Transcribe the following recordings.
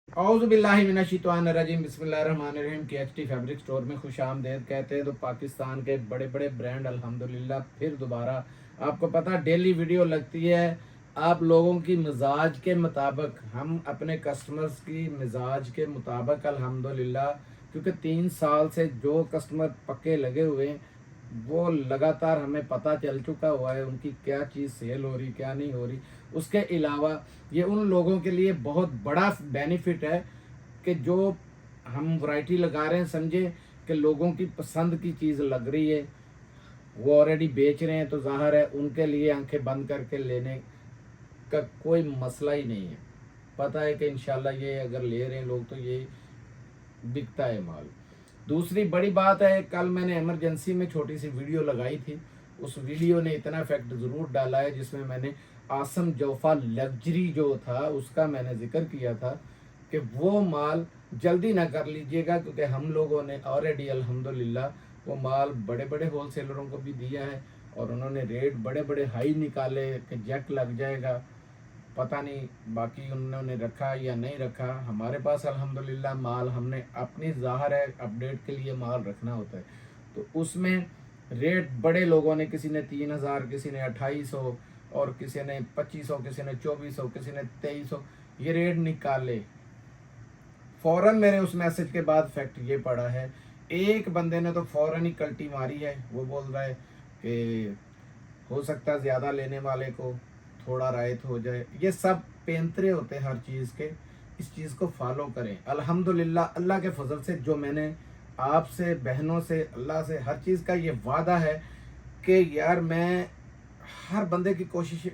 औज़ुबिल्लाहिमिनश्शैतानिर्रजीम बिस्मिल्लाहिर्रहमानिर्रहीम। KHT fabric store में खुश आमदेद कहते हैं तो पाकिस्तान के बड़े बड़े ब्रांड अल्हम्दुलिल्लाह फिर दोबारा आपको पता डेली वीडियो लगती है। आप लोगों की मिजाज के मुताबिक, हम अपने कस्टमर्स की मिजाज के मुताबिक अल्हम्दुलिल्लाह, क्योंकि 3 साल से जो कस्टमर पक्के लगे हुए हैं वो लगातार हमें पता चल चुका हुआ है उनकी क्या चीज़ सेल हो रही क्या नहीं हो रही। उसके अलावा ये उन लोगों के लिए बहुत बड़ा बेनिफिट है कि जो हम वैरायटी लगा रहे हैं, समझे कि लोगों की पसंद की चीज़ लग रही है, वो ऑलरेडी बेच रहे हैं, तो ज़ाहिर है उनके लिए आंखें बंद करके लेने का कोई मसला ही नहीं है। पता है कि इंशाल्लाह ये अगर ले रहे हैं लोग तो ये बिकता है माल। दूसरी बड़ी बात है, कल मैंने इमरजेंसी में छोटी सी वीडियो लगाई थी, उस वीडियो ने इतना इफेक्ट ज़रूर डाला है जिसमें मैंने आसम जोफ़ा लग्जरी जो था उसका मैंने जिक्र किया था कि वो माल जल्दी ना कर लीजिएगा, क्योंकि हम लोगों ने ऑलरेडी अल्हम्दुलिल्लाह वो माल बड़े बड़े होलसेलरों को भी दिया है और उन्होंने रेट बड़े बड़े हाई निकाले कि जैक लग जाएगा। पता नहीं बाकी उन्होंने रखा या नहीं रखा। हमारे पास अल्हम्दुलिल्लाह माल हमने अपनी ज़ाहिर है अपडेट के लिए माल रखना होता है, तो उसमें रेट बड़े लोगों ने, किसी ने 3,000, किसी ने 2,800 और किसी ने 2,500, किसी ने 2,400, किसी ने 2,300 ये रेट निकाले। फ़ौरन मेरे उस मैसेज के बाद फैक्ट ये पड़ा है, एक बंदे ने तो फ़ौरन ही कल्टी मारी है। वो बोल रहा है कि हो सकता है ज़्यादा लेने वाले को थोड़ा रायत हो जाए। ये सब पेंतरे होते हैं हर चीज़ के, इस चीज़ को फॉलो करें। अल्हम्दुलिल्लाह अल्लाह के फजल से जो मैंने आपसे, बहनों से, अल्लाह से हर चीज़ का ये वादा है कि यार मैं हर बंदे की कोशिश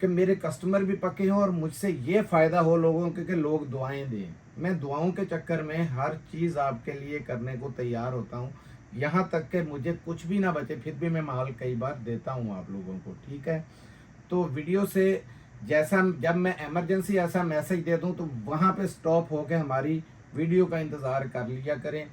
कि मेरे कस्टमर भी पक्के हों और मुझसे ये फ़ायदा हो लोगों के कि लोग दुआएं दें। मैं दुआओं के चक्कर में हर चीज़ आपके लिए करने को तैयार होता हूँ, यहाँ तक कि मुझे कुछ भी ना बचे फिर भी मैं माल कई बार देता हूँ आप लोगों को, ठीक है। तो वीडियो से जैसा जब मैं इमरजेंसी ऐसा मैसेज दे दूं तो वहाँ पे स्टॉप होकर हमारी वीडियो का इंतज़ार कर लिया करें।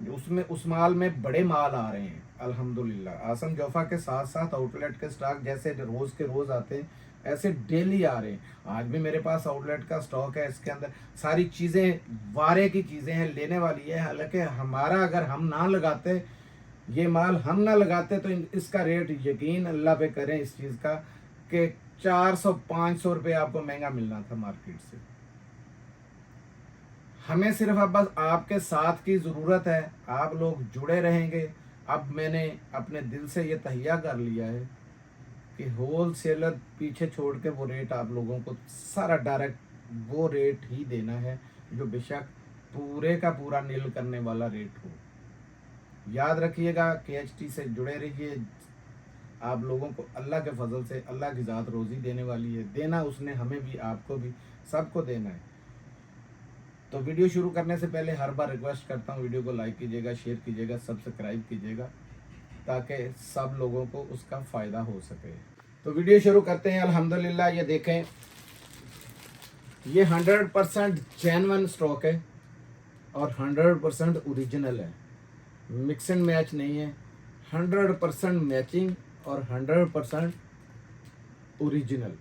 उसमें उस माल में बड़े माल आ रहे हैं अल्हम्दुलिल्लाह। आसम जोफ़ा के साथ साथ आउटलेट के स्टॉक जैसे रोज़ के रोज़ आते हैं ऐसे डेली आ रहे हैं। आज भी मेरे पास आउटलेट का स्टॉक है, इसके अंदर सारी चीज़ें वारे की चीज़ें हैं, लेने वाली है। हालांकि हमारा अगर हम ना लगाते, ये माल हम ना लगाते तो इसका रेट यकीन अल्लाह पे करें इस चीज़ का कि 400-500 रुपये आपको महंगा मिलना था मार्केट से। हमें सिर्फ अब बस आपके साथ की ज़रूरत है, आप लोग जुड़े रहेंगे। अब मैंने अपने दिल से ये तहिया कर लिया है कि होल सेलर पीछे छोड़ के वो रेट आप लोगों को सारा डायरेक्ट वो रेट ही देना है जो बेशक पूरे का पूरा नील करने वाला रेट हो। याद रखिएगा, KHT से जुड़े रहिए। आप लोगों को अल्लाह के फजल से अल्लाह की ज़ात रोज़ी देने वाली है, देना उसने हमें भी, आपको भी, सबको देना है। तो वीडियो शुरू करने से पहले हर बार रिक्वेस्ट करता हूँ, वीडियो को लाइक कीजिएगा, शेयर कीजिएगा, सब्सक्राइब कीजिएगा ताकि सब लोगों को उसका फ़ायदा हो सके। तो वीडियो शुरू करते हैं। अल्हम्दुलिल्लाह ये देखें, ये 100% जेन्युइन स्टॉक है और 100% ओरिजिनल है, मिक्स एंड मैच नहीं है। 100% मैचिंग और 100% ओरिजिनल,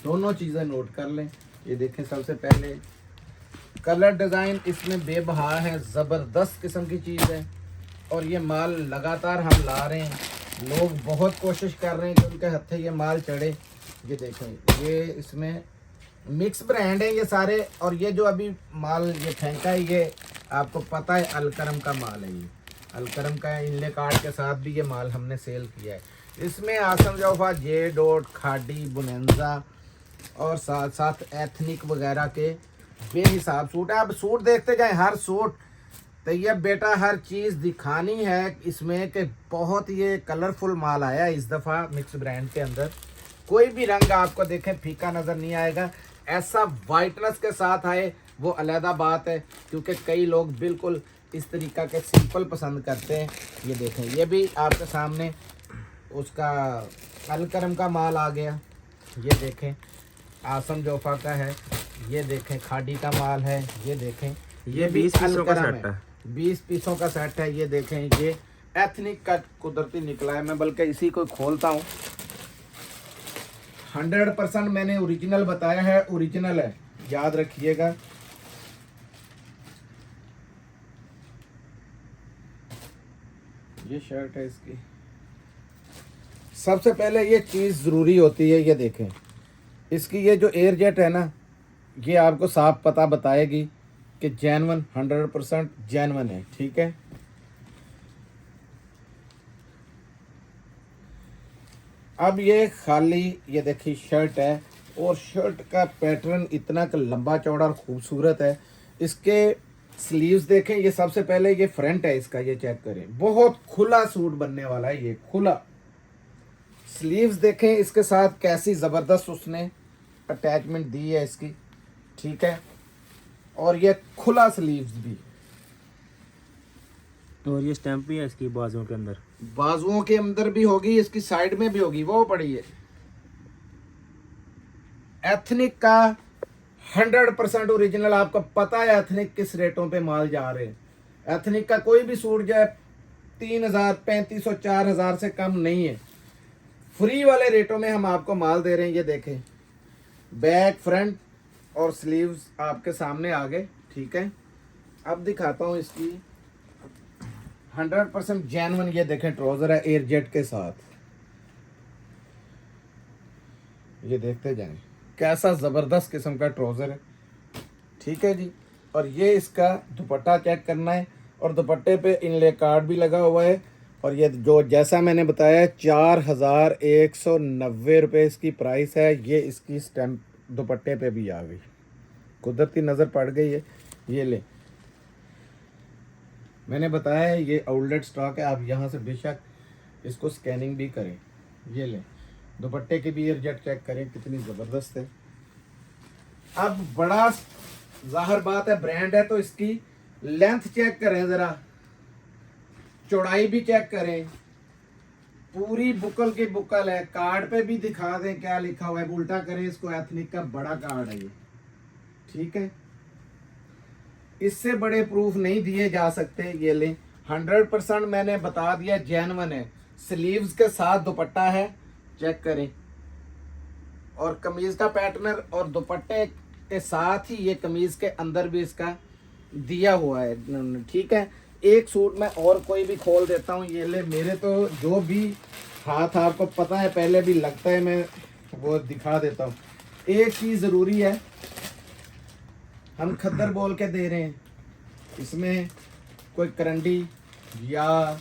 दोनों चीज़ें नोट कर लें। ये देखें, सबसे पहले कलर डिज़ाइन इसमें बेबहा है, ज़बरदस्त किस्म की चीज़ है और ये माल लगातार हम ला रहे हैं। लोग बहुत कोशिश कर रहे हैं कि उनके हत्थे ये माल चढ़े। ये देखें, ये इसमें मिक्स ब्रांड है ये सारे, और ये जो अभी माल ये फेंका है ये आपको पता है अलकरम का माल है। ये अलकरम का इनले कार्ड के साथ भी ये माल हमने सेल किया है। इसमें आसम जोफ़ा, जे डॉट, खाडी, बुनेंजा और साथ साथ एथनिक वगैरह के बेहिसाब सूट है। अब सूट देखते जाए, हर सूट तैयब बेटा, हर चीज़ दिखानी है इसमें कि बहुत ये कलरफुल माल आया इस दफ़ा मिक्स ब्रांड के अंदर। कोई भी रंग आपको देखें फीका नज़र नहीं आएगा। ऐसा वाइटनेस के साथ आए वो अलहदा बात है, क्योंकि कई लोग बिल्कुल इस तरीका के सिंपल पसंद करते हैं। ये देखें, ये भी आपके सामने उसका अलकरम का माल आ गया। ये देखें, आसम जोफ़ा का है। ये देखें, खाडी का माल है। ये देखें, ये 20 पीसों का सेट है, 20 पीसों का सेट है। ये देखें, ये एथनिक का कुदरती निकला है। मैं बल्कि इसी को खोलता हूँ। 100% मैंने ओरिजिनल बताया है, ओरिजिनल है, याद रखिएगा। ये शर्ट है इसकी। सबसे पहले ये चीज़ ज़रूरी होती है, ये देखें इसकी ये जो एयर जेट है ना, ये आपको साफ पता बताएगी कि जेन्युइन 100% जेन्युइन है। ठीक है, अब ये खाली ये देखिए शर्ट है, और शर्ट का पैटर्न इतना लंबा चौड़ा और खूबसूरत है। इसके स्लीव्स देखें, ये सबसे पहले ये फ्रंट है इसका, ये चेक करें, बहुत खुला सूट बनने वाला है, ये खुला। स्लीव्स देखें इसके साथ कैसी ज़बरदस्त उसने अटैचमेंट दी है इसकी। ठीक है, और ये खुला स्लीव्स भी, और ये स्टैंप भी है इसकी बाजुओं के अंदर, बाजुओं के अंदर भी होगी, इसकी साइड में भी होगी, वो पड़ी है। एथनिक का 100% ओरिजिनल। आपको पता है एथनिक किस रेटों पे माल जा रहे हैं। एथनिक का कोई भी सूट जाए 3000, 3500, 4000 से कम नहीं है। फ्री वाले रेटों में हम आपको माल दे रहे हैं। ये देखें, बैक, फ्रंट और स्लीव्स आपके सामने आ गए। ठीक है, अब दिखाता हूँ इसकी 100% जेन्युइन। ये देखें ट्राउजर है एयर जेट के साथ, ये देखते जाएं कैसा ज़बरदस्त किस्म का ट्राउज़र है। ठीक है जी, और ये इसका दुपट्टा चेक करना है, और दुपट्टे पे इनले कार्ड भी लगा हुआ है। और ये जो जैसा मैंने बताया 4190 रुपये इसकी प्राइस है। ये इसकी स्टैम्प दुपट्टे पे भी आ गई, कुदरती नज़र पड़ गई है। ये ले, मैंने बताया है ये आउटलेट स्टॉक है, आप यहाँ से बेशक इसको स्कैनिंग भी करें। ये ले, दुपट्टे की भी एयर जेट चेक करें कितनी ज़बरदस्त है। अब बड़ा जाहिर बात है ब्रांड है तो इसकी लेंथ चेक करें ज़रा, चौड़ाई भी चेक करें, पूरी बुकल की बुकल है। कार्ड पे भी दिखा दें क्या लिखा हुआ है, उल्टा करें इसको, एथनिक का बड़ा कार्ड है ये। ठीक है, इससे बड़े प्रूफ नहीं दिए जा सकते। ये ले, 100% मैंने बता दिया जेन्युइन है। स्लीव्स के साथ दुपट्टा है, चेक करें, और कमीज का पैटर्न और दुपट्टे के साथ ही ये कमीज के अंदर भी इसका दिया हुआ है। ठीक है, एक सूट में और कोई भी खोल देता हूँ। ये ले, मेरे तो जो भी हाथ आपको पता है पहले भी लगता है, मैं वो दिखा देता हूँ। एक चीज़ ज़रूरी है, हम खद्दर बोल के दे रहे हैं, इसमें कोई करंडी या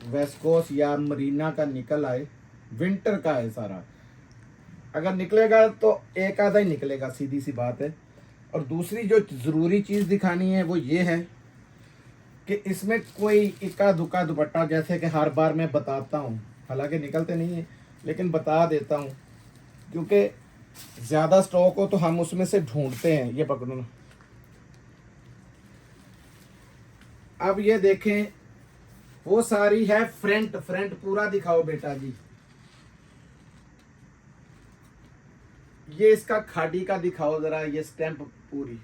वेस्कोस या मरीना का निकल आए, विंटर का है सारा। अगर निकलेगा तो एक आधा ही निकलेगा, सीधी सी बात है। और दूसरी जो ज़रूरी चीज़ दिखानी है वो ये है कि इसमें कोई इक्का दुक्का दुपट्टा, जैसे कि हर बार मैं बताता हूँ, हालांकि निकलते नहीं है लेकिन बता देता हूँ, क्योंकि ज़्यादा स्टॉक हो तो हम उसमें से ढूंढते हैं। ये पकड़ो ना, अब ये देखें, वो सारी है फ्रंट। फ्रंट पूरा दिखाओ बेटा जी। ये इसका खाड़ी का दिखाओ जरा, ये स्टैंप पूरी।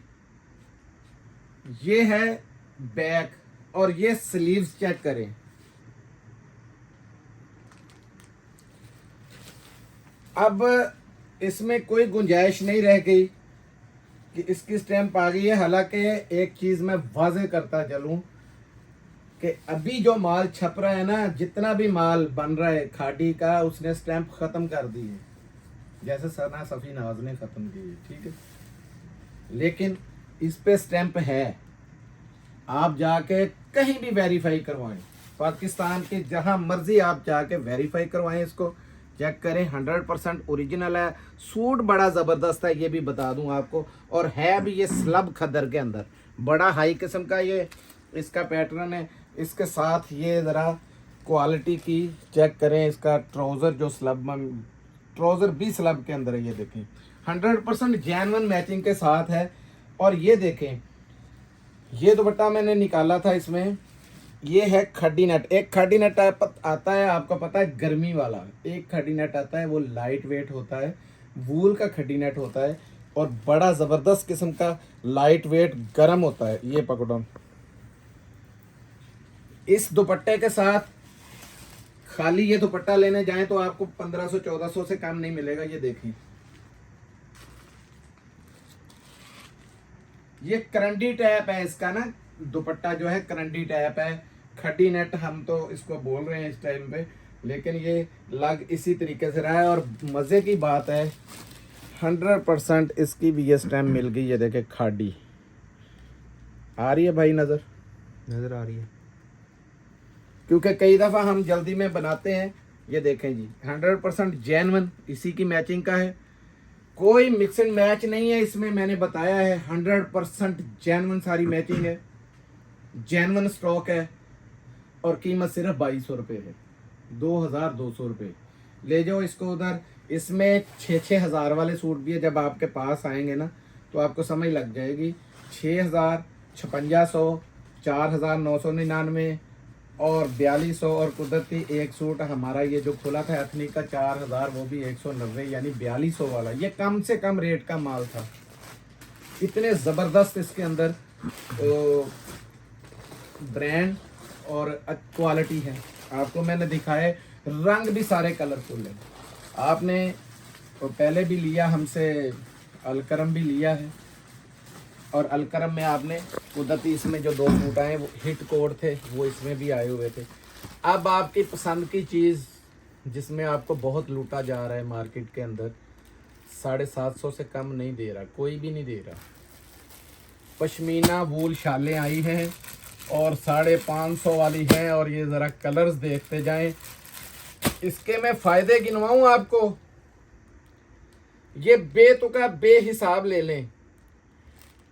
ये है बैक, और ये स्लीव्स चेक करें। अब इसमें कोई गुंजाइश नहीं रह गई कि इसकी स्टैंप आ गई है। हालांकि एक चीज़ मैं वाज़ेह करता चलूं कि अभी जो माल छप रहा है ना, जितना भी माल बन रहा है खाड़ी का, उसने स्टैंप ख़त्म कर दी है, जैसे सना सफ़ी नवाज ने ख़त्म की है। ठीक है, लेकिन इस पे स्टैंप है। आप जाके कहीं भी वेरीफाई करवाएं, पाकिस्तान के जहां मर्जी आप जाके वेरीफाई करवाएं, इसको चेक करें, 100% ओरिजिनल है। सूट बड़ा ज़बरदस्त है, ये भी बता दूं आपको, और है भी ये स्लब खद्दर के अंदर, बड़ा हाई किस्म का ये इसका पैटर्न है। इसके साथ ये ज़रा क्वालिटी की चेक करें, इसका ट्राउज़र जो स्लब, ट्राउज़र भी स्लब के अंदर है। ये देखें 100% जेन्युइन मैचिंग के साथ है। और ये देखें, ये दुपट्टा मैंने निकाला था, इसमें ये है खड्डी नेट। एक खड्डी नेट आता है, आपको पता है, गर्मी वाला एक खड्डी नेट आता है, वो लाइट वेट होता है, वूल का खड्डी नेट होता है, और बड़ा ज़बरदस्त किस्म का लाइट वेट गर्म होता है। ये पकड़ो, इस दुपट्टे के साथ खाली ये दुपट्टा लेने जाएं तो आपको 1500-1400 से कम नहीं मिलेगा। ये देखिए, ये करंडी टैप है इसका ना, दुपट्टा जो है करंडी टैप है, खड्डी नेट हम तो इसको बोल रहे हैं इस टाइम पे, लेकिन ये लग इसी तरीके से रहा है। और मज़े की बात है 100% इसकी भी ये स्टैम्प मिल गई। ये देखे खाड़ी आ रही है भाई, नज़र आ रही है। क्योंकि कई दफ़ा हम जल्दी में बनाते हैं। ये देखें जी 100% जेन्युइन इसी की मैचिंग का है, कोई मिक्स एंड मैच नहीं है इसमें। मैंने बताया है 100% जेन्युइन सारी मैचिंग है, जेन्युइन स्टॉक है। और कीमत सिर्फ 2200 रुपये है, 2200 रुपये। ले जाओ इसको उधर। इसमें 6,000 वाले सूट भी है। जब आपके पास आएंगे ना तो आपको समझ लग जाएगी। 6,000, 5600, 4,999 और 4200। और कुदरती एक सूट हमारा ये जो खुला था एथनिक का 4,000, वो भी 190, यानी 4200 वाला। ये कम से कम रेट का माल था। इतने ज़बरदस्त इसके अंदर ब्रांड और क्वालिटी है। आपको मैंने दिखाए, रंग भी सारे कलरफुल है। आपने पहले भी लिया हमसे, अलकरम भी लिया है। और अलकरम में आपने कुदरती इसमें जो 2 सूट आए वो हिट कोड थे, वो इसमें भी आए हुए थे। अब आपकी पसंद की चीज़ जिसमें आपको बहुत लूटा जा रहा है मार्केट के अंदर, 750 से कम नहीं दे रहा, कोई भी नहीं दे रहा। पश्मीना वूल शालें आई हैं और 550 वाली हैं। और ये ज़रा कलर्स देखते जाएं। इसके मैं फ़ायदे गिनवाऊँ आपको, ये बेतुका बेहिसाब ले लें।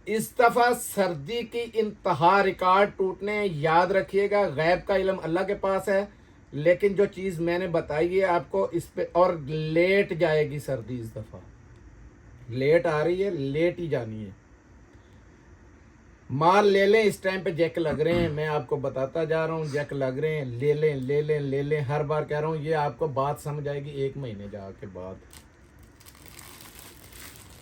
इस दफ़ा सर्दी की इंतहा रिकॉर्ड टूटने। याद रखिएगा गैब का इल्म अल्लाह के पास है, लेकिन जो चीज़ मैंने बताई है आपको इस पे, और लेट जाएगी सर्दी। इस दफ़ा लेट आ रही है, लेट ही जानी है। माल ले लें, इस टाइम पे जैक लग रहे हैं। मैं आपको बताता जा रहा हूँ, जैक लग रहे हैं, ले लें ले लें ले लें। हर बार कह रहा हूँ, ये आपको बात समझ आएगी 1 महीने जाके बाद।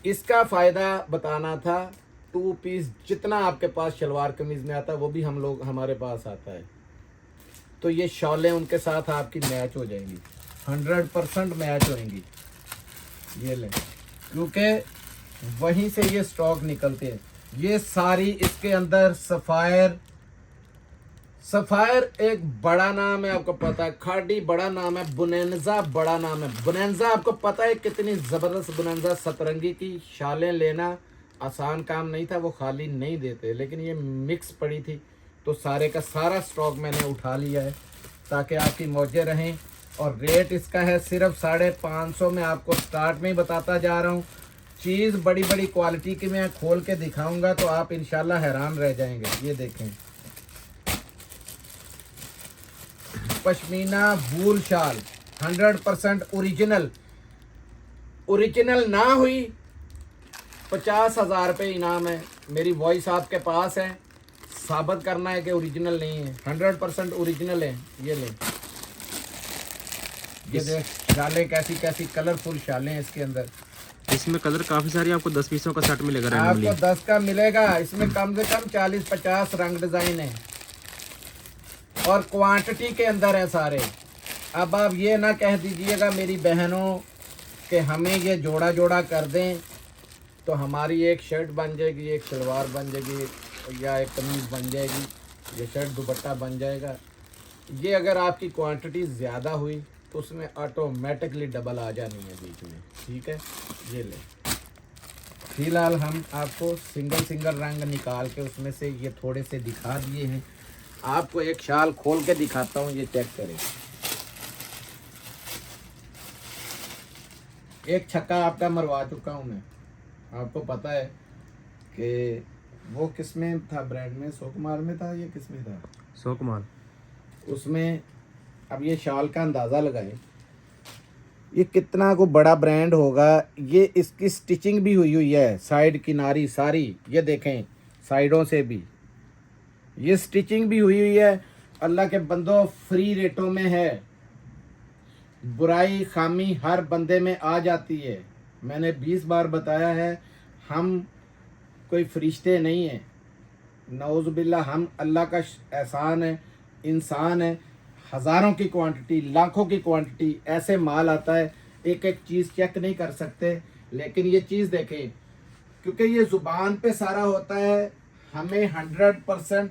इसका फ़ायदा बताना था। 2 पीस जितना आपके पास शलवार कमीज़ में आता है वो भी हमारे पास आता है। तो ये शॉलें उनके साथ आपकी मैच हो जाएंगी, 100% मैच होंगी। ये लें, क्योंकि वहीं से ये स्टॉक निकलते हैं। ये सारी इसके अंदर सफ़ायर एक बड़ा नाम है, आपको पता है। खाड़ी बड़ा नाम है, बुनेंजा बड़ा नाम है। बुनेंजा आपको पता है कितनी ज़बरदस्त बुनेंजा। सतरंगी की शालें लेना आसान काम नहीं था, वो खाली नहीं देते, लेकिन ये मिक्स पड़ी थी तो सारे का सारा स्टॉक मैंने उठा लिया है ताकि आपकी मौजें रहें। और रेट इसका है सिर्फ 550 में। आपको स्टार्ट में ही बताता जा रहा हूँ। चीज़ बड़ी बड़ी क्वालिटी की मैं खोल के दिखाऊंगा तो आप इंशाल्लाह हैरान रह जाएंगे। ये देखें, पश्मीना वूल शाल 100% ओरिजिनल ना हुई 50,000 रुपये इनाम है। मेरी वॉइस आपके पास है, साबित करना है कि ओरिजिनल नहीं है। 100% ओरिजिनल है। ये ले, ये देख शालें कैसी कलरफुल शालें हैं इसके अंदर। इसमें कलर काफ़ी सारी, आपको 10 पीसों का सेट मिलेगा आपको 10 का मिलेगा। इसमें कम से कम 40-50 रंग डिज़ाइन है और क्वांटिटी के अंदर है सारे। अब आप ये ना कह दीजिएगा मेरी बहनों कि हमें ये जोड़ा जोड़ा कर दें तो हमारी एक शर्ट बन जाएगी, एक सलवार बन जाएगी, या एक कमीज़ बन जाएगी, ये शर्ट दुपट्टा बन जाएगा। ये अगर आपकी क्वांटिटी ज़्यादा हुई तो उसमें ऑटोमेटिकली डबल आ जानी है बीच में, ठीक है। ये ले, फिलहाल हम आपको सिंगल रंग निकाल के उसमें से ये थोड़े से दिखा दिए हैं। आपको एक शाल खोल के दिखाता हूँ, ये चेक करें। एक छक्का आपका मरवा चुका हूँ मैं। आपको पता है कि वो किसमें था, ब्रांड में, सोकुमार में था, ये किसमें था, सोकुमार उसमें। अब ये शाल का अंदाज़ा लगाएं, ये कितना को बड़ा ब्रांड होगा। ये इसकी स्टिचिंग भी हुई है, साइड किनारी सारी, ये देखें साइडों से भी ये स्टिचिंग भी हुई है। अल्लाह के बंदों फ्री रेटों में है। बुराई खामी हर बंदे में आ जाती है। मैंने 20 बार बताया है, हम कोई फरिश्ते नहीं हैं, नौज़ुबिल्ला। हम अल्लाह का एहसान है, इंसान है। हज़ारों की क्वांटिटी, लाखों की क्वांटिटी ऐसे माल आता है, एक एक चीज़ चेक नहीं कर सकते। लेकिन ये चीज़ देखें, क्योंकि ये ज़ुबान पे सारा होता है, हमें 100%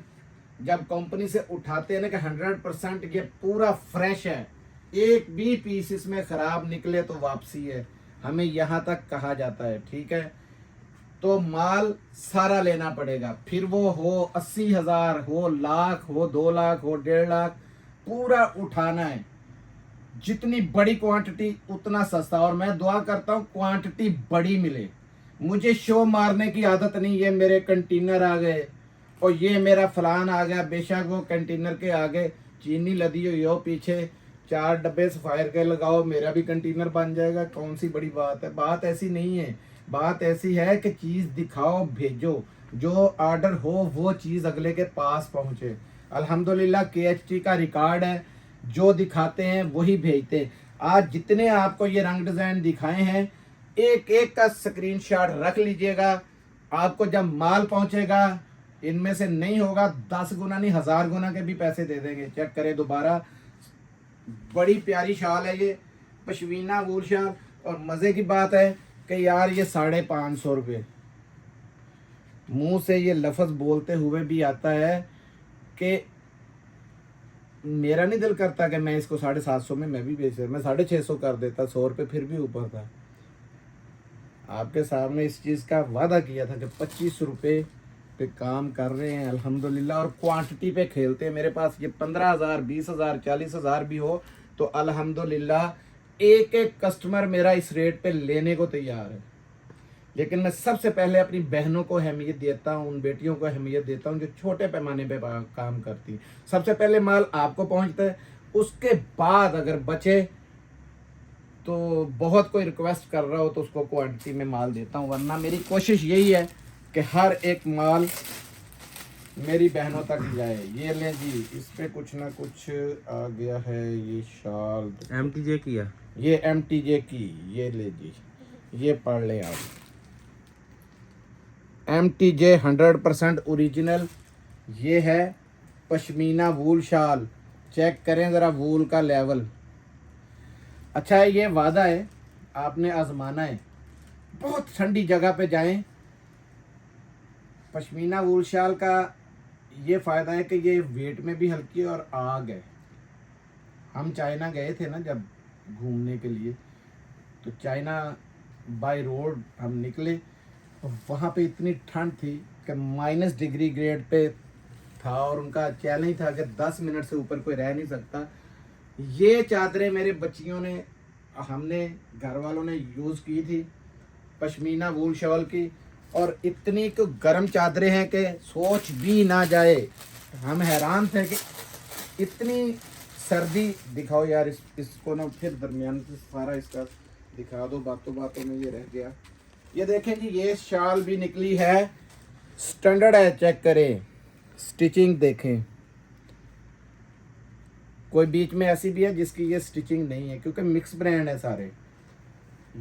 जब कंपनी से उठाते हैं ना कि 100% ये पूरा फ्रेश है, एक भी पीस इसमें खराब निकले तो वापसी है, हमें यहाँ तक कहा जाता है। ठीक है, तो माल सारा लेना पड़ेगा, फिर वो हो 80,000 हो, लाख हो, 2 लाख हो, 1.5 लाख, पूरा उठाना है। जितनी बड़ी क्वांटिटी उतना सस्ता। और मैं दुआ करता हूँ क्वांटिटी बड़ी मिले। मुझे शो मारने की आदत नहीं है, मेरे कंटेनर आ गए और ये मेरा फलान आ गया। बेशक वो कंटेनर के आगे चीनी लदी हुई हो, पीछे 4 डब्बे सफायर के लगाओ, मेरा भी कंटेनर बन जाएगा। कौन सी बड़ी बात है? बात ऐसी नहीं है। बात ऐसी है कि चीज़ दिखाओ, भेजो, जो ऑर्डर हो वो चीज़ अगले के पास पहुँचे। अल्हम्दुलिल्लाह KHT का रिकॉर्ड है, जो दिखाते हैं वही भेजते हैं। आज जितने आपको ये रंग डिज़ाइन दिखाए हैं, एक एक का स्क्रीनशॉट रख लीजिएगा। आपको जब माल पहुंचेगा, इनमें से नहीं होगा 10 गुना नहीं 1000 गुना के भी पैसे दे देंगे। चेक करें दोबारा। बड़ी प्यारी शाल है ये, पश्मीना वूल शाल। और मज़े की बात है कि यार ये 550 रुपये, मुंह से ये लफ्ज़ बोलते हुए भी आता है कि मेरा नहीं दिल करता कि मैं इसको 750 में मैं भी बेच मैं 650 कर देता, 100 रुपये फिर भी ऊपर था। आपके सामने इस चीज़ का वादा किया था कि 25 रुपये पे काम कर रहे हैं अल्हम्दुलिल्लाह, और क्वांटिटी पे खेलते हैं। मेरे पास ये 15,000, 20,000, 40,000 भी हो तो अल्हम्दुलिल्लाह एक एक कस्टमर मेरा इस रेट पे लेने को तैयार है। लेकिन मैं सबसे पहले अपनी बहनों को अहमियत देता हूँ, उन बेटियों को अहमियत देता हूँ जो छोटे पैमाने पे काम करती हैं। सबसे पहले माल आपको पहुँचता है, उसके बाद अगर बचे तो बहुत कोई रिक्वेस्ट कर रहा हो तो उसको क्वांटिटी में माल देता हूँ। वरना मेरी कोशिश यही है कि हर एक माल मेरी बहनों तक जाए। ये लें जी, इस पे कुछ ना कुछ आ गया है। ये शाल MTJ की है, ये MTJ की, ये ले जी, ये पढ़ लें आप। MTJ 100% original. ये है पश्मीना वूल शाल। चेक करें ज़रा वूल का लेवल। अच्छा है, ये वादा है, आपने आजमाना है। बहुत ठंडी जगह पे जाएं। पश्मीना वूल शाल का ये फ़ायदा है कि ये वेट में भी हल्की है और आग है। हम चाइना गए थे ना जब घूमने के लिए, तो चाइना बाय रोड हम निकले, वहाँ पे इतनी ठंड थी कि -डिग्री ग्रेड पे था, और उनका चैलेंज था कि 10 मिनट से ऊपर कोई रह नहीं सकता। ये चादरें मेरे बच्चियों ने, हमने घर वालों ने यूज़ की थी, पश्मीना वूल शॉल की, और इतनी गर्म चादरें हैं कि सोच भी ना जाए। हम हैरान थे कि इतनी सर्दी। दिखाओ यार इसको ना, फिर दरमियान से सारा इसका दिखा दो, बातों बातों में ये रह गया। ये देखें जी, ये शाल भी निकली है, स्टैंडर्ड है। चेक करें, स्टिचिंग देखें। कोई बीच में ऐसी भी है जिसकी ये स्टिचिंग नहीं है, क्योंकि मिक्स ब्रांड है सारे।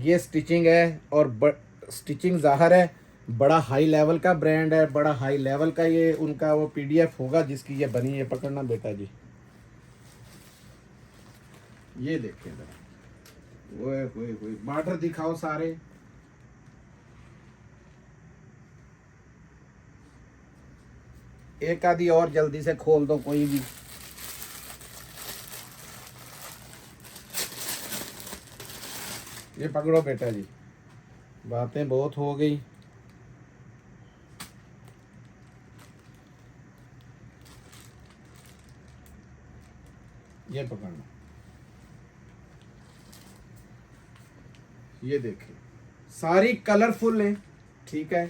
ये स्टिचिंग है, और स्टिचिंग ज़ाहिर है बड़ा हाई लेवल का ब्रांड है, बड़ा हाई लेवल का ये उनका वो PDF होगा जिसकी ये बनी है। पकड़ना बेटा जी, ये देखें जरा, वो बॉर्डर दिखाओ सारे। एक आधी और जल्दी से खोल दो कोई भी। ये पकड़ो बेटा जी, बातें बहुत हो गई। ये पकड़ना, ये देखिए सारी कलरफुल है। ठीक है,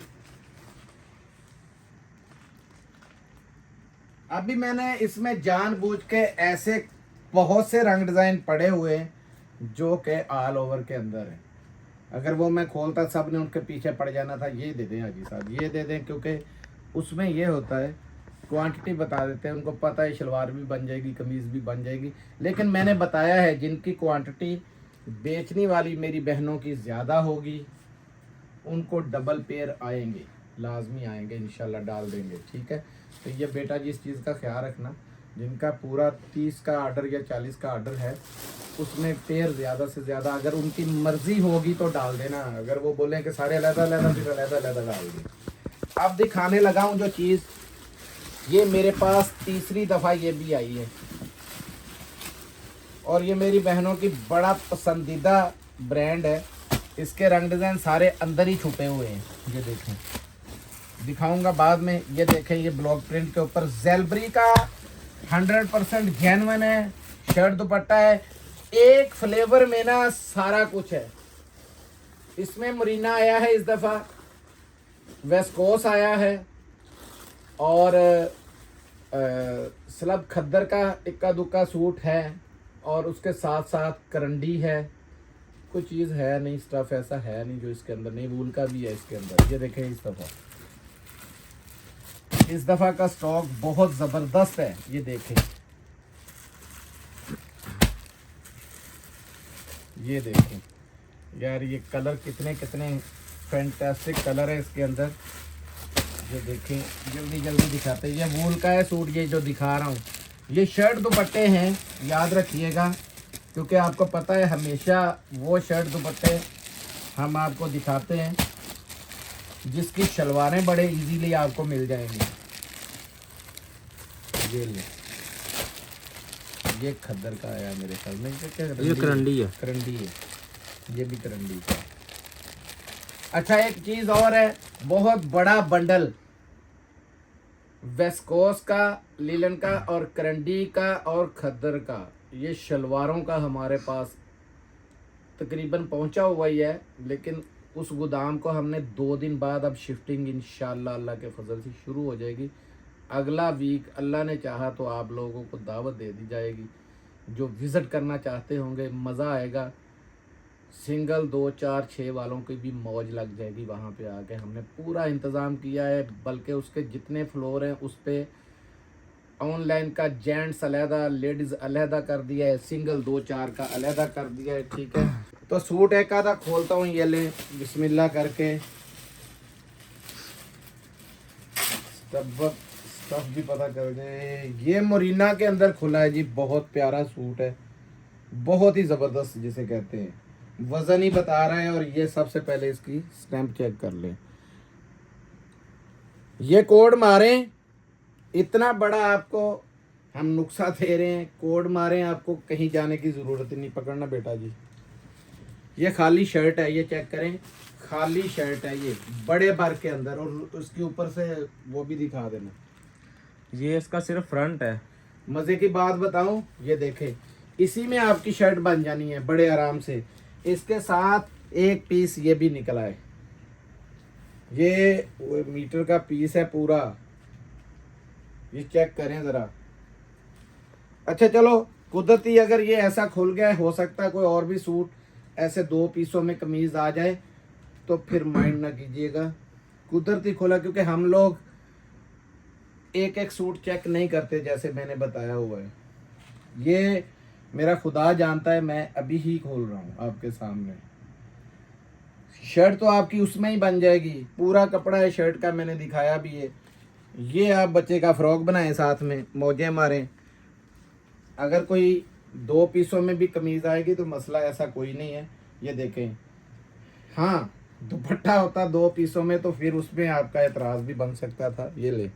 अभी मैंने इसमें जानबूझ के ऐसे बहुत से रंग डिज़ाइन पड़े हुए हैं जो कि ऑल ओवर के अंदर है। अगर वो मैं खोलता सब ने उनके पीछे पड़ जाना था। ये दे दें हाजी साहब, ये दे दें, क्योंकि उसमें ये होता है क्वांटिटी बता देते हैं, उनको पता है शलवार भी बन जाएगी, कमीज़ भी बन जाएगी। लेकिन मैंने बताया है जिनकी क्वांटिटी बेचने वाली मेरी बहनों की ज़्यादा होगी, उनको डबल पेयर आएंगे, लाजमी आएंगे, इंशाल्लाह डाल देंगे। ठीक है, तो ये बेटा जी इस चीज़ का ख्याल रखना, जिनका पूरा 30 का ऑर्डर या 40 का ऑर्डर है, उसमें पेयर ज़्यादा से ज़्यादा अगर उनकी मर्ज़ी होगी तो डाल देना। अगर वो बोलें कि सारे अलग अलग फिर अलग अलग डाल दें। अब दिखाने लगा हूँ जो चीज़ ये मेरे पास तीसरी दफ़ा ये भी आई है और ये मेरी बहनों की बड़ा पसंदीदा ब्रांड है। इसके रंग डिज़ाइन सारे अंदर ही छुपे हुए हैं। ये देखें, दिखाऊंगा बाद में। ये देखें, ये ब्लॉक प्रिंट के ऊपर ज़ेलबरी का 100% जेन्युइन है। शर्ट दुपट्टा है, एक फ्लेवर में ना सारा कुछ है। इसमें मरीना आया है इस दफ़ा, वेस्कोस आया है और स्लब खद्दर का इक्का दुक्का सूट है और उसके साथ साथ करंडी है। कोई चीज़ है नहीं, स्टफ ऐसा है नहीं जो इसके अंदर नहीं। वूल का भी है इसके अंदर। ये देखें, इस दफ़ा का स्टॉक बहुत ज़बरदस्त है। ये देखें, ये देखें यार, ये कलर कितने कितने फैंटास्टिक कलर है इसके अंदर। ये देखें, जल्दी जल्दी दिखाते हैं। ये वूल का है सूट, ये जो दिखा रहा हूँ। ये शर्ट दुपट्टे हैं, याद रखिएगा, क्योंकि आपको पता है हमेशा वो शर्ट दुपट्टे हम आपको दिखाते हैं जिसकी शलवारें बड़े इजीली आपको मिल जाएंगी। ये ले, ये खद्दर का आया मेरे ख्याल में। ये करंडी है। करंडी है, ये भी करंडी का। अच्छा, एक चीज़ और है, बहुत बड़ा बंडल वेस्कोस का, लीलन का और करंडी का और खद्दर का, ये शलवारों का हमारे पास तकरीबन पहुंचा हुआ ही है। लेकिन उस गोदाम को हमने 2 दिन बाद अब शिफ्टिंग इंशाल्लाह अल्लाह के फजल से शुरू हो जाएगी। अगला वीक अल्लाह ने चाहा तो आप लोगों को दावत दे दी जाएगी। जो विज़िट करना चाहते होंगे, मज़ा आएगा। सिंगल 2 4 6 वालों की भी मौज लग जाएगी वहाँ पे आके। हमने पूरा इंतज़ाम किया है, बल्कि उसके जितने फ्लोर हैं उस पर ऑनलाइन का जेंट्स अलहदा, लेडीज़ अलहदा कर दिया है, सिंगल 2 4 का अलहदा कर दिया है। ठीक है, तो सूट एक आधा खोलता हूँ। ये ले, बिस्मिल्लाह करके। स्टफ भी पता कर दें। ये मोरिना के अंदर खुला है जी, बहुत प्यारा सूट है, बहुत ही ज़बरदस्त जिसे कहते हैं। वज़न ही बता रहा है। और ये सबसे पहले इसकी स्टैम्प चेक कर लें। ये कोड मारें, इतना बड़ा आपको हम नुक्सा दे रहे हैं, कोड मारें, आपको कहीं जाने की ज़रूरत ही नहीं। पकड़ना बेटा जी, ये खाली शर्ट है, ये चेक करें, खाली शर्ट है ये बड़े बार के अंदर। और उसके ऊपर से वो भी दिखा देना, ये इसका सिर्फ फ्रंट है। मज़े की बात बताऊं, ये देखें, इसी में आपकी शर्ट बन जानी है बड़े आराम से। इसके साथ एक पीस ये भी निकला है, ये मीटर का पीस है पूरा। ये चेक करें ज़रा। अच्छा चलो, कुदरती अगर ये ऐसा खुल गया है, हो सकता है कोई और भी सूट ऐसे 2 पीसों में कमीज़ आ जाए, तो फिर माइंड ना कीजिएगा। कुदरती खोला, क्योंकि हम लोग एक एक सूट चेक नहीं करते जैसे मैंने बताया हुआ है। ये मेरा खुदा जानता है, मैं अभी ही खोल रहा हूँ आपके सामने। शर्ट तो आपकी उसमें ही बन जाएगी, पूरा कपड़ा है शर्ट का, मैंने दिखाया भी है। ये आप बच्चे का फ्रॉक बनाएं, साथ में मौजें मारें। अगर कोई 2 पीसों में भी कमीज़ आएगी तो मसला ऐसा कोई नहीं है। ये देखें, हाँ दुपट्टा होता 2 पीसों में तो फिर उसमें आपका एतराज़ भी बन सकता था। ये ले,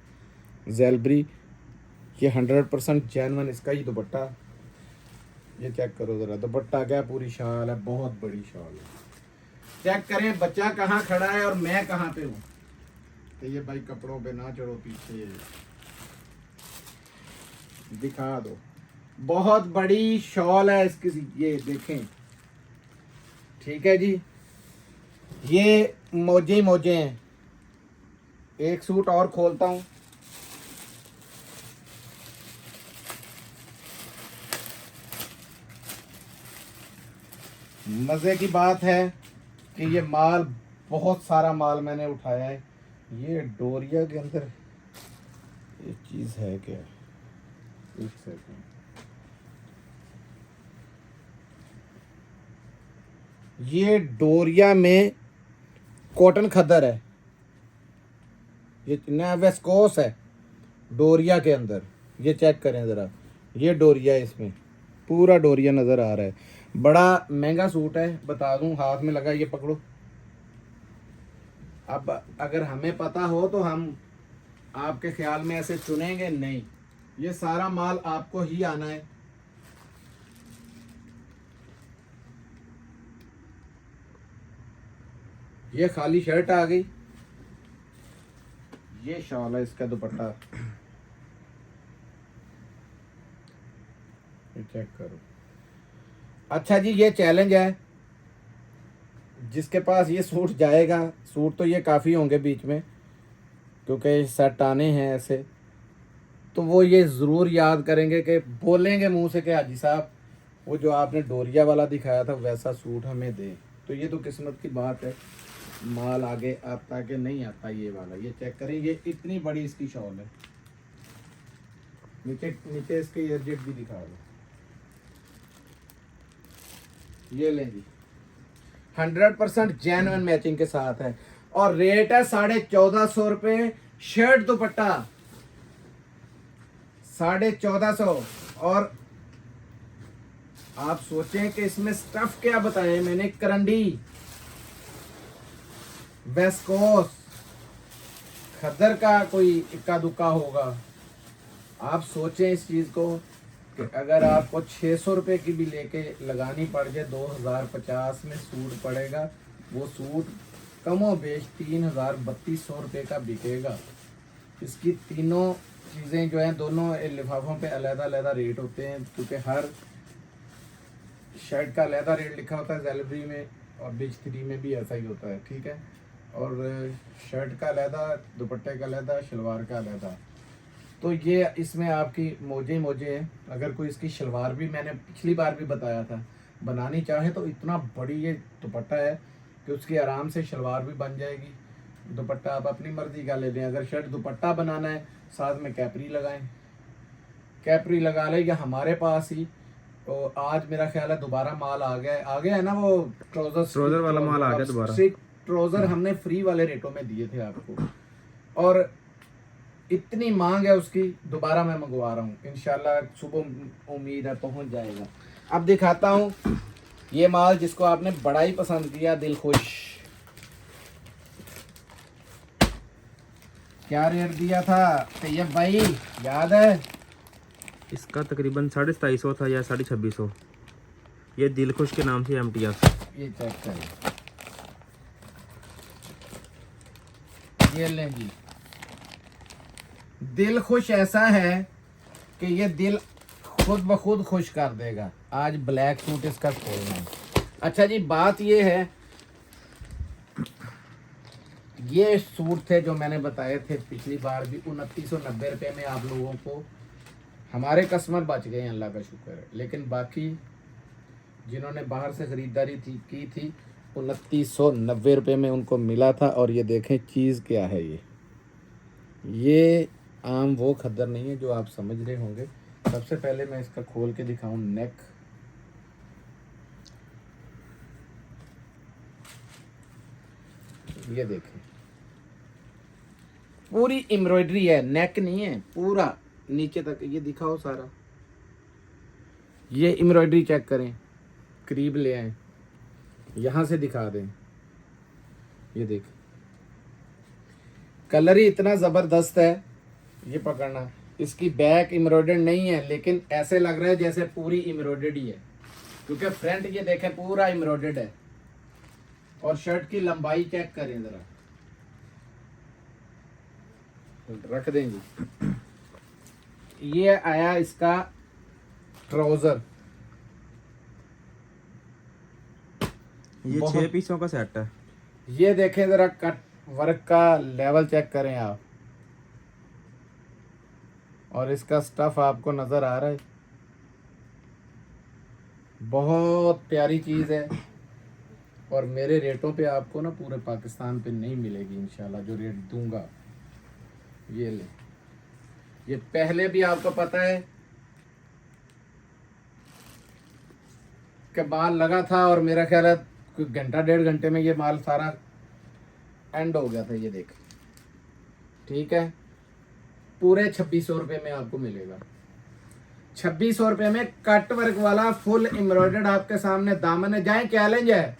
ज़ेलबरी, ये 100% जेन्युइन इसका ही दुपट्टा। ये चेक करो ज़रा, दुपट्टा क्या पूरी शाल है, बहुत बड़ी शाल है। चेक करें बच्चा कहाँ खड़ा है और मैं कहाँ पे हूँ। तो ये भाई कपड़ों पे ना चढ़ो, पीछे दिखा दो। बहुत बड़ी शॉल है इसकी, ये देखें। ठीक है जी, ये मोजे ही मोजे हैं। एक सूट और खोलता हूँ। मज़े की बात है कि ये माल, बहुत सारा माल मैंने उठाया है। ये डोरिया के अंदर ये चीज़ है क्या? एक सेकंड, ये डोरिया में कॉटन खद्दर है, ये नया वेस्कोस है डोरिया के अंदर। ये चेक करें ज़रा, ये डोरिया है, इसमें पूरा डोरिया नज़र आ रहा है। बड़ा महंगा सूट है, बता दूं, हाथ में लगा, ये पकड़ो। अब अगर हमें पता हो तो हम आपके ख्याल में ऐसे चुनेंगे नहीं, ये सारा माल आपको ही आना है। ये खाली शर्ट आ गई, ये शॉल है, इसका दुपट्टा ये चेक करो। अच्छा जी, ये चैलेंज है, जिसके पास ये सूट जाएगा, सूट तो ये काफ़ी होंगे बीच में क्योंकि सेट आने हैं ऐसे, तो वो ये ज़रूर याद करेंगे कि बोलेंगे मुंह से कि हाजी साहब वो जो आपने डोरिया वाला दिखाया था वैसा सूट हमें दें। तो ये तो किस्मत की बात है, माल आगे आता कि नहीं आता। ये वाला ये चेक करें, ये इतनी बड़ी इसकी शॉल है, नीचे नीचे इसके एयरजेट भी दिखा दो। ये लें जी, 100% जेन्युइन मैचिंग के साथ है और रेट है 1450 रुपये शर्ट दुपट्टा, 1450। और आप सोचें कि इसमें स्टफ क्या बताया मैंने, करंडी, वेस्कोस, खद्दर का कोई इक्का दुक्का होगा। आप सोचें इस चीज को कि अगर आपको 600 रुपये की भी लेके लगानी पड़ जाए, 2050 में सूट पड़ेगा, वो सूट कमो बेश 3200 रुपये का बिकेगा। इसकी तीनों चीज़ें जो हैं दोनों लिफाफों पे अलग-अलग रेट होते हैं क्योंकि हर शर्ट का अलग रेट लिखा होता है ज़ेलबरी में, और बिग 3 में भी ऐसा ही होता है, ठीक है। और शर्ट का अलग, दुपट्टे का अलग, शलवार का अलग। तो ये इसमें आपकी मोजे मोजे हैं। अगर कोई इसकी शलवार भी, मैंने पिछली बार भी बताया था, बनानी चाहे तो इतना बड़ी ये दुपट्टा है कि उसकी आराम से शलवार भी बन जाएगी। दुपट्टा आप अपनी मर्जी का ले लें। अगर शर्ट दुपट्टा बनाना है साथ में कैपरी लगाएं, कैपरी लगा लें, या हमारे पास ही तो आज मेरा ख्याल है दोबारा माल आ गया है ना, वो ट्राउजर वाला माल आ गया दोबारा। ट्राउजर हमने फ्री वाले रेटों में दिए थे आपको, और इतनी मांग है उसकी, दोबारा मैं मंगवा रहा हूँ इंशाल्लाह, सुबह उम्मीद है पहुँच जाएगा। अब दिखाता हूँ ये माल जिसको आपने बड़ा ही पसंद किया, दिल खुश। क्या रेट दिया था तैयब भाई, याद है? इसका तकरीबन 2750 था या 2650। ये दिल खुश के नाम से MTF। ये चेक करें, ये लें जी। दिल खुश ऐसा है कि ये दिल खुद ब खुद खुश कर देगा। आज ब्लैक सूट इसका खोलना है। अच्छा जी, बात ये है, ये सूट थे जो मैंने बताए थे पिछली बार भी, 2990 रुपये में आप लोगों को, हमारे कस्टमर बच गए हैं अल्लाह का शुक्र है, लेकिन बाकी जिन्होंने बाहर से ख़रीदारी की थी 2990 रुपये में उनको मिला था। और ये देखें चीज़ क्या है, ये आम वो खद्दर नहीं है जो आप समझ रहे होंगे। सबसे पहले मैं इसका खोल के दिखाऊं नेक, ये देखें पूरी एम्ब्रॉयडरी है, नेक नहीं है, पूरा नीचे तक ये दिखाओ सारा। ये एम्ब्रॉयडरी चेक करें, करीब ले आए, यहाँ से दिखा दें, ये देखें कलर ही इतना ज़बरदस्त है। ये पकड़ना, इसकी बैक एम्ब्रॉयडर्ड नहीं है लेकिन ऐसे लग रहा है जैसे पूरी एम्ब्रॉयडर्ड ही है, क्योंकि फ्रंट ये देखें पूरा एम्ब्रॉयडर्ड है। और शर्ट की लंबाई चेक करें ज़रा, रख देंगे। ये आया इसका ट्राउज़र, ये 6 पीसों का सेट है। ये देखें ज़रा, कट वर्क का लेवल चेक करें आप, और इसका स्टफ आपको नज़र आ रहा है, बहुत प्यारी चीज़ है। और मेरे रेटों पे आपको ना पूरे पाकिस्तान पे नहीं मिलेगी इंशाल्लाह, जो रेट दूंगा। ये ले, ये पहले भी आपको पता है कि माल लगा था और मेरा ख्याल है कोई घंटा 1.5 घंटे में ये माल सारा एंड हो गया था। ये देख, ठीक है, पूरे 2600 रुपये में आपको मिलेगा। 2600 रुपये में कट वर्क वाला फुल एम्ब्रॉयडर्ड आपके सामने दामन है। जाए चैलेंज है,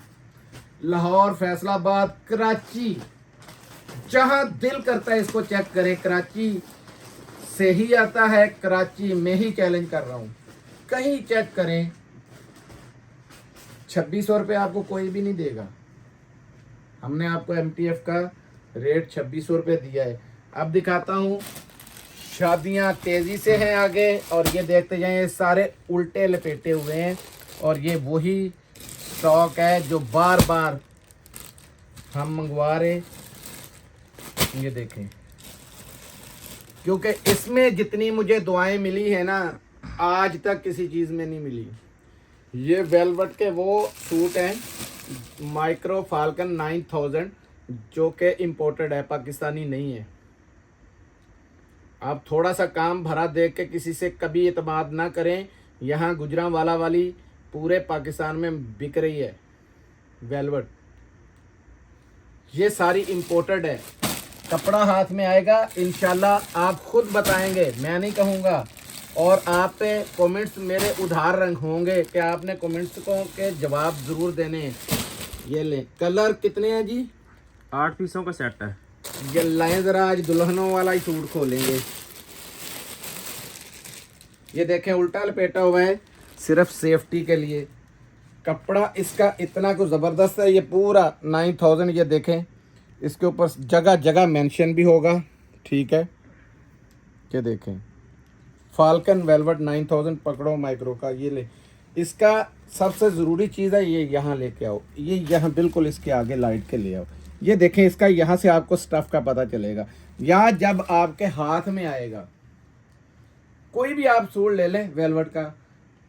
लाहौर, फैसलाबाद, कराची, जहां दिल करता है इसको चेक करें। कराची से ही आता है, कराची में ही चैलेंज कर रहा हूं, कहीं चेक करें 2600 रुपये आपको कोई भी नहीं देगा। हमने आपको MTF का रेट 2600 रुपये दिया है। अब दिखाता हूँ, शादियाँ तेज़ी से हैं आगे, और ये देखते जाएं, ये सारे उल्टे लपेटे हुए हैं, और ये वही स्टॉक है जो बार बार हम मंगवा रहे। ये देखें, क्योंकि इसमें जितनी मुझे दुआएं मिली है ना, आज तक किसी चीज़ में नहीं मिली। ये वेलवेट के वो सूट हैं माइक्रो फाल्कन 9000, जो कि इम्पोर्टेड है, पाकिस्तानी नहीं है। आप थोड़ा सा काम भरा देख के किसी से कभी एतमाद ना करें। यहाँ गुजरांवाला वाली पूरे पाकिस्तान में बिक रही है वेलवेट, ये सारी इम्पोर्टेड है। कपड़ा हाथ में आएगा इंशाल्लाह, आप खुद बताएंगे, मैं नहीं कहूँगा। और आप पे कमेंट्स मेरे उधार रंग होंगे कि आपने कमेंट्स को के जवाब ज़रूर देने हैं। ये ले, कलर कितने हैं जी? 8 पीसों का सेट है। ये लाएं ज़रा, आज दुल्हनों वाला ही सूट खोलेंगे। ये देखें, उल्टा लपेटा हुआ है सिर्फ सेफ्टी के लिए। कपड़ा इसका इतना कुछ ज़बरदस्त है। ये पूरा 9000, ये देखें, इसके ऊपर जगह जगह मेंशन भी होगा, ठीक है। ये देखें, फाल्कन वेलवेट 9000 पकड़ो माइक्रो का। ये ले, इसका सबसे ज़रूरी चीज़ है, ये यहाँ लेके आओ, ये यहाँ बिल्कुल इसके आगे लाइट के ले आओ। ये देखें, इसका यहाँ से आपको स्टफ़ का पता चलेगा। यहाँ जब आपके हाथ में आएगा, कोई भी आप सूट ले लें वेलवेट का,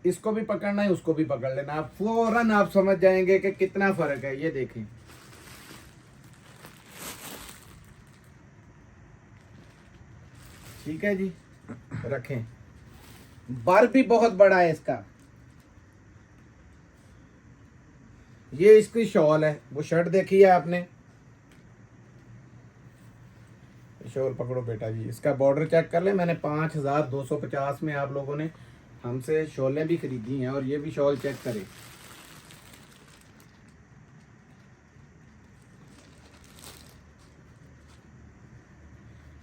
इसको भी पकड़ना है, उसको भी पकड़ लेना, आप फौरन आप समझ जाएंगे कि कितना फ़र्क है। ये देखें, ठीक है जी, रखें। बर भी बहुत बड़ा है इसका। ये इसकी शॉल है, वो शर्ट देखी है आपने, शॉल पकड़ो बेटा जी, इसका बॉर्डर चेक कर ले। मैंने 5250 में आप लोगों ने हमसे शॉलें भी खरीदी हैं, और ये भी शॉल चेक करें।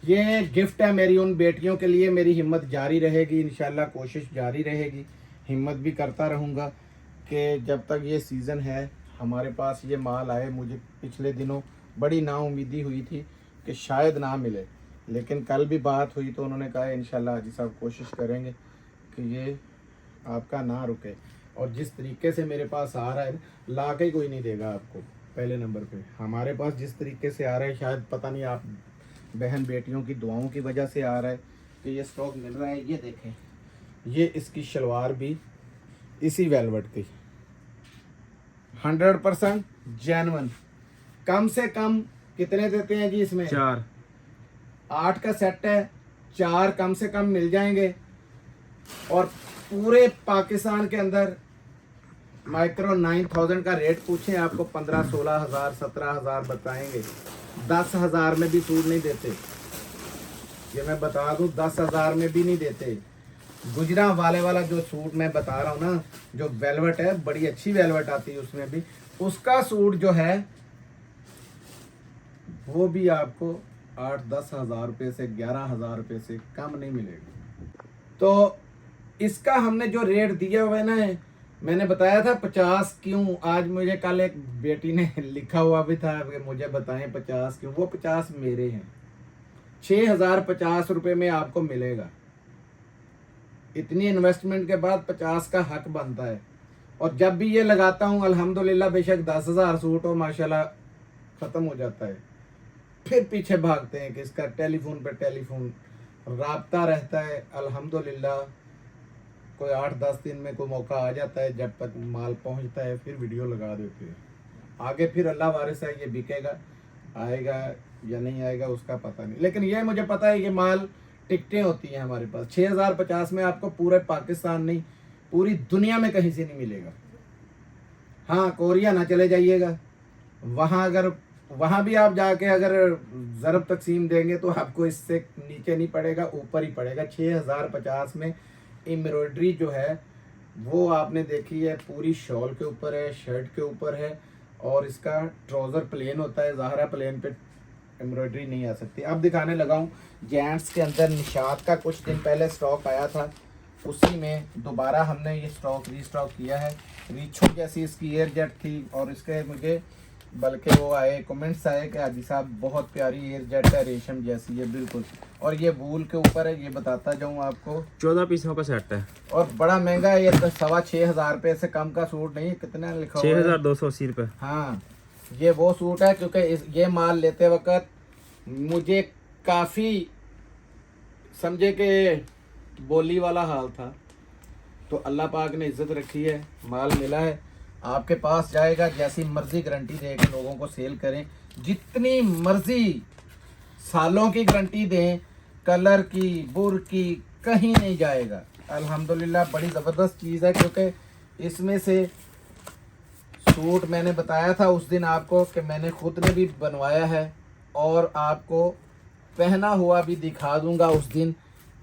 ये गिफ्ट है मेरी उन बेटियों के लिए। मेरी हिम्मत जारी रहेगी इंशाल्लाह, कोशिश जारी रहेगी, हिम्मत भी करता रहूँगा कि जब तक ये सीज़न है हमारे पास ये माल आए। मुझे पिछले दिनों बड़ी नाउम्मीदी हुई थी कि शायद ना मिले, लेकिन कल भी बात हुई तो उन्होंने कहा इंशाल्लाह हाजी साहब कोशिश करेंगे कि ये आपका ना रुके। और जिस तरीके से मेरे पास आ रहा है, ला के कोई नहीं देगा आपको। पहले नंबर पे हमारे पास जिस तरीके से आ रहा है, शायद पता नहीं आप बहन बेटियों की दुआओं की वजह से आ रहा है कि ये स्टॉक मिल रहा है। ये देखें, ये इसकी शलवार भी इसी वेलवेट की 100% जेन्युइन। कम से कम कितने देते हैं जी इसमें? 4। 8 का सेट है, 4 कम से कम मिल जाएंगे। और पूरे पाकिस्तान के अंदर माइक्रो 9000 का रेट पूछें, आपको 15, 16 हज़ार, 17 हज़ार बताएंगे। 10 हज़ार में भी सूट नहीं देते, ये मैं बता दूं, 10 हज़ार में भी नहीं देते। गुजरा वाला जो सूट मैं बता रहा हूँ ना, जो वेलवेट है, बड़ी अच्छी वेलवेट आती है उसमें भी, उसका सूट जो है वो भी आपको 8-10 हज़ार रुपये से 11 हज़ार रुपये से कम नहीं मिलेगा। तो इसका हमने जो रेट दिया हुआ है ना, मैंने बताया था 50 क्यों। आज मुझे कल एक बेटी ने लिखा हुआ भी था कि मुझे बताएं 50 क्यों। वो 50 मेरे हैं, 6050 रुपये में आपको मिलेगा। इतनी इन्वेस्टमेंट के बाद 50 का हक बनता है। और जब भी ये लगाता हूँ अल्हम्दुलिल्लाह, बेशक 10,000 सूट हो माशाल्लाह, ख़त्म हो जाता है। फिर पीछे भागते हैं कि इसका टेलीफोन पे टेलीफोन राब्ता रहता है। अल्हम्दुलिल्लाह कोई 8-10 दिन में कोई मौका आ जाता है, जब तक माल पहुंचता है फिर वीडियो लगा देते हैं। आगे फिर अल्लाह वारिस है, ये बिकेगा, आएगा या नहीं आएगा उसका पता नहीं। लेकिन ये मुझे पता है कि माल टिकटें होती हैं हमारे पास। 6050 में आपको पूरे पाकिस्तान नहीं, पूरी दुनिया में कहीं से नहीं मिलेगा। हाँ, कोरिया ना चले जाइएगा, वहाँ भी आप जाके अगर ज़रब तकसीम देंगे तो आपको इससे नीचे नहीं पड़ेगा, ऊपर ही पड़ेगा। 6050 में एम्ब्रॉयडरी जो है वो आपने देखी है, पूरी शॉल के ऊपर है, शर्ट के ऊपर है, और इसका ट्राउज़र प्लेन होता है। ज़ाहरा प्लेन पे एम्ब्रॉयडरी नहीं आ सकती। अब दिखाने लगा हूँ जेंट्स के अंदर निशात का कुछ दिन पहले स्टॉक आया था, उसी में दोबारा हमने ये स्टॉक रीस्टॉक किया है। रीछो जैसी इसकी एयर जेट थी और इसके मुझे बल्कि वो आए कमेंट्स आए कि हाजी साहब बहुत प्यारी एयर जेट है, रेशम जैसी है बिल्कुल, और ये वूल के ऊपर है, ये बताता जाऊँ आपको। 14 पीसों का सेट है और बड़ा महंगा है ये, तो 6,500 रुपये से कम का सूट नहीं है। कितना लिखा हुआ है? 6,280 रुपये। हाँ, ये वो सूट है, क्योंकि ये माल लेते वक्त मुझे काफ़ी समझे कि बोली वाला हाल था, तो अल्लाह पाक ने इज्जत रखी है, माल मिला है, आपके पास जाएगा। जैसी मर्जी गारंटी दे के लोगों को सेल करें, जितनी मर्जी सालों की गारंटी दें, कलर की बुर की कहीं नहीं जाएगा। अल्हम्दुलिल्लाह बड़ी ज़बरदस्त चीज़ है, क्योंकि इसमें से सूट मैंने बताया था उस दिन आपको कि मैंने खुद ने भी बनवाया है, और आपको पहना हुआ भी दिखा दूंगा उस दिन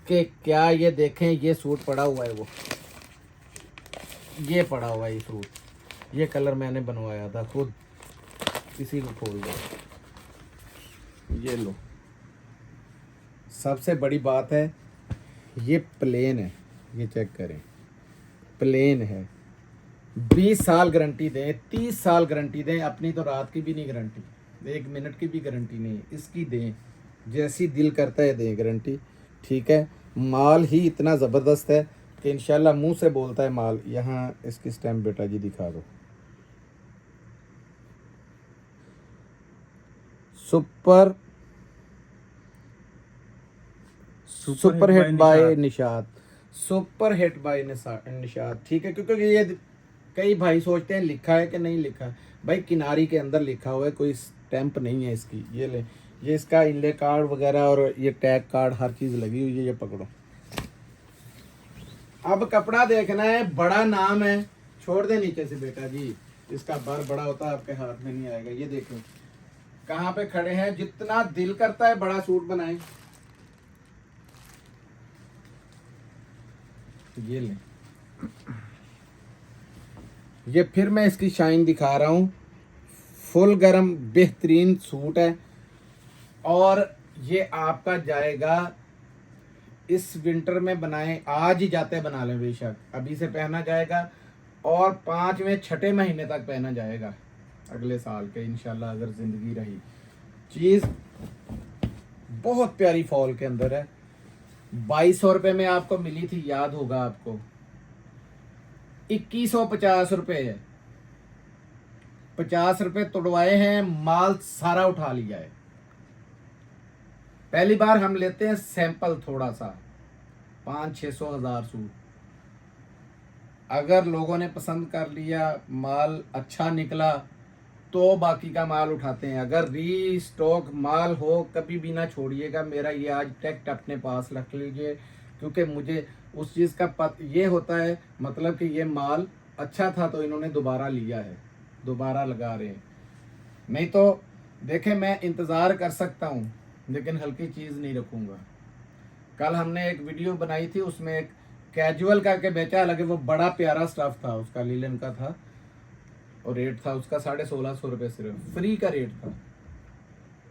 कि क्या ये देखें, ये सूट पड़ा हुआ है, वो ये पड़ा हुआ है ये सूट, ये कलर मैंने बनवाया था खुद। किसी को खोल दो, ये लो। सबसे बड़ी बात है ये प्लेन है, ये चेक करें, प्लेन है। 20 साल गारंटी दें, 30 साल गारंटी दें, अपनी तो रात की भी नहीं गारंटी, 1 मिनट की भी गारंटी नहीं, इसकी दें जैसी दिल करता है दें गारंटी, ठीक है। माल ही इतना ज़बरदस्त है कि इंशाल्लाह मुंह से बोलता है माल। यहाँ इसकी स्टैम्प बेटा जी दिखा दो, super hit by Nishat, super hit by Nishat, ठीक है। क्योंकि ये कई भाई सोचते हैं लिखा है कि नहीं लिखा है, भाई किनारी के अंदर लिखा हुआ है, कोई स्टैंप नहीं है इसकी। ये ले, ये इसका इनले कार्ड वगैरह और ये टैग कार्ड हर चीज़ लगी हुई है, ये पकड़ो। अब कपड़ा देखना है, बड़ा नाम है, छोड़ दे नीचे से बेटा जी, इसका बर बड़ा होता है, आपके हाथ में नहीं आएगा। ये देखो कहाँ पे खड़े हैं, जितना दिल करता है बड़ा सूट बनाएं। ये ले, ये फिर मैं इसकी शाइन दिखा रहा हूँ, फुल गरम बेहतरीन सूट है, और ये आपका जाएगा इस विंटर में बनाएं, आज ही जाते बना लें बेशक, अभी से पहना जाएगा और 5वें 6ठे महीने तक पहना जाएगा अगले साल के इंशाल्लाह, अगर ज़िंदगी रही। चीज़ बहुत प्यारी फॉल के अंदर है। 2200 रुपये में आपको मिली थी, याद होगा आपको, 2150 रुपये है। 50 रुपये तुड़वाए हैं, माल सारा उठा लिया है। पहली बार हम लेते हैं सैंपल थोड़ा सा, 500-600 हज़ार सूट, अगर लोगों ने पसंद कर लिया, माल अच्छा निकला, तो बाकी का माल उठाते हैं। अगर री स्टॉक माल हो कभी भी ना छोड़िएगा। मेरा ये आज टेक्ट अपने पास रख लीजिए, क्योंकि मुझे उस चीज़ का ये होता है, मतलब कि ये माल अच्छा था तो इन्होंने दोबारा लिया है, दोबारा लगा रहे हैं। नहीं तो देखें, मैं इंतज़ार कर सकता हूँ लेकिन हल्की चीज़ नहीं रखूँगा। कल हमने एक वीडियो बनाई थी, उसमें एक कैजुअल करके बेचा, लगे वो बड़ा प्यारा स्टफ था, उसका लीलन का था, और रेट था उसका 1650 रुपये, सिर्फ फ्री का रेट था।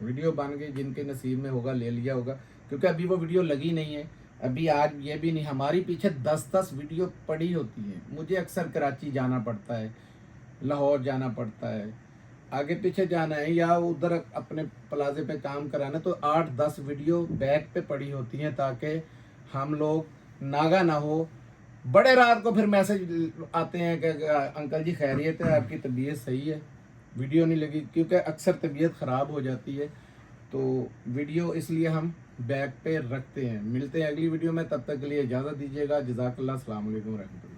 वीडियो बन गई, जिनके नसीब में होगा ले लिया होगा, क्योंकि अभी वो वीडियो लगी नहीं है। अभी आज ये भी नहीं, हमारी पीछे 10-10 वीडियो पड़ी होती है। मुझे अक्सर कराची जाना पड़ता है, लाहौर जाना पड़ता है, आगे पीछे जाना है, या उधर अपने प्लाजे पे काम कराना, तो 8-10 वीडियो बैक पे पड़ी होती हैं, ताकि हम लोग नागा ना हो। बड़े रात को फिर मैसेज आते हैं कि अंकल जी खैरियत है, आपकी तबीयत सही है, वीडियो नहीं लगी, क्योंकि अक्सर तबीयत ख़राब हो जाती है, तो वीडियो इसलिए हम बैक पे रखते हैं। मिलते हैं अगली वीडियो में, तब तक के लिए इजाज़त दीजिएगा। जज़ाकल्लाह, अस्सलाम वालेकुम रहमतुल्लाह।